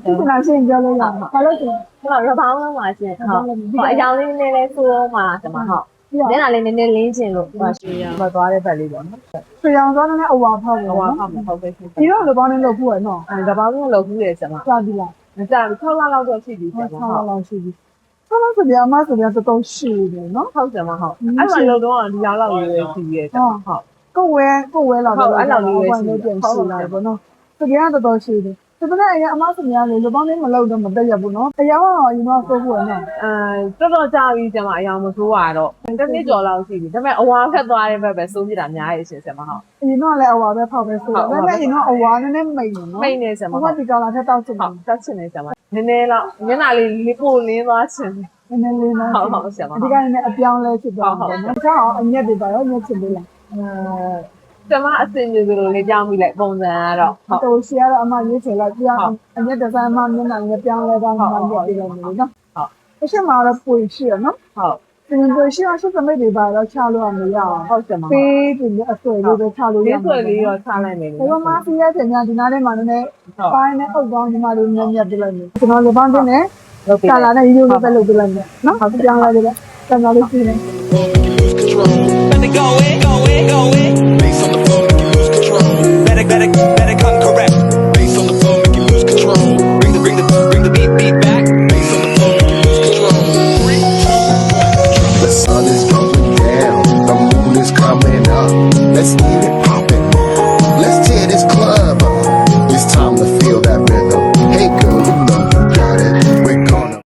ဒီကနေ့ရှင်းပြောလို့ရမှာဘာလို့ဆို ဟုတ်ရပောင်းလုံးပါရှင်ဟုတ်အယောင်လေးနည်းနည်းဆိုးတော့မှာဒီမှာဟုတ်ညနာလေးနည်းနည်းလင်းချင်လို့ဟိုရွှေရမသွားတဲ့ဘက်လေးပေါ့နော်ဆွေအောင်သွားတဲ့အဝါဖောက်ပေါ့ ဟိုဟုတ်ကဲ့ရှင် ဒီတော့လူပေါင်းနဲ့လုပ်ဖို့ရနော် ဒါပေမဲ့လောက်ဘူးလေဆရာမ စပြီလား မကြဘူး6လလောက်တော့ရှိပြီဆရာမဟုတ် လောက်ရှိပြီဆောင်းဆိုပြအမဆိုပြတော်တော်ရှိတယ်နော် ဟုတ်ဆရာမဟုတ်အဲ့မှာလောက်တော့ဒီလောက်လေးပဲရှိရဲဆရာမဟုတ် ကိုဝဲလောက်တော့ပြန်ရှိလာတယ်ပေါ့နော်သူကတော်တော်ရှိတယ်ဒီကနေ့အမဆိုများလေလူပေါင်းနဲ့မလုပ်တော့မတက်ရဘူးနော်အယောင်တော့ဒီမှာဆိုဖို့ရနော် တော်တော်ကြာပြီဆရာမအယောင်မဆိုးရတော့တစ်နှစ်ကျော်လောက်ရှိပြီဒါပေမဲ့အဝါခတ်သွားတဲ့ဘက်ပဲစိုးပြတာများရဲ့ရှင်ဆရာမဟုတ် အရင်တော့လည်းအဝါပဲဖောက်ပဲဆိုတော့ဒါပေမဲ့အရင်တော့အဝါနည်းနည်းမိန်နေနော် မိတ်နေဆရာမ ဟို ဟုတ် ကဒီကောင်လာထက်တောက်ချင်တယ် တက်ချင်နေဆရာမနည်းနည်းလောက်မျက်နှာလေးလေးပိုလင်းသွားချင် နည်းနည်းလေးနော် ဟုတ်ဆရာမ ဒီကနေ့အပြောင်းလဲဖြစ်သွားတယ်နော်ချောင်းအညက်တွေပါတော့ညက်ချင်သေးလား ကျမအစင်ကြီးလိုလေးကြောင်းပြီးလိုက်ပုံစံကတော့ဟုတ် တော်ရှိရတော့အမရွေးချယ်လိုက်ပြောင်းအညက်ဒီဇိုင်းအမမျက်နှာငယ်ပြောင်းလဲသွားမှညက်ပြီးတော့နေနော်ဟုတ်အရှိမတော့ပွေရှိရနော် ဟုတ် ဒီပွေရှိအောင်စုစမိတ်တွေပါတော့ချလို့မရအောင် ဟုတ်ဆရာမ ပေးပြီးအဆွေလေးပဲချလို့ရ လေးဆွဲလေးရောချလိုက်နေတယ် ဘယ်မှာပြရတဲ့ညာဒီနားထဲမှာနည်းနည်းပိုင်းနဲ့အုပ်ကောင်းဒီမှာလေးညက်ညက်ပြလိုက်မယ်ကျွန်တော်လေပန်းတင်နဲ့ လုပ်ပြီး ကာလာနဲ့ရိုးရိုးပဲလုပ်ပြလိုက်မယ်နော်ဟုတ်ပြောင်းလိုက်တယ်ကျွန်တော်လေးကြည့်နေ Better go away, go away, go away. Bass on the floor, make you lose control. Better come correct. Bass on the floor, make you lose control. Bring the beat back. Bass on the floor, make you lose control. 3, 2, 1. The sun is going down, the moon is coming up. Let's eat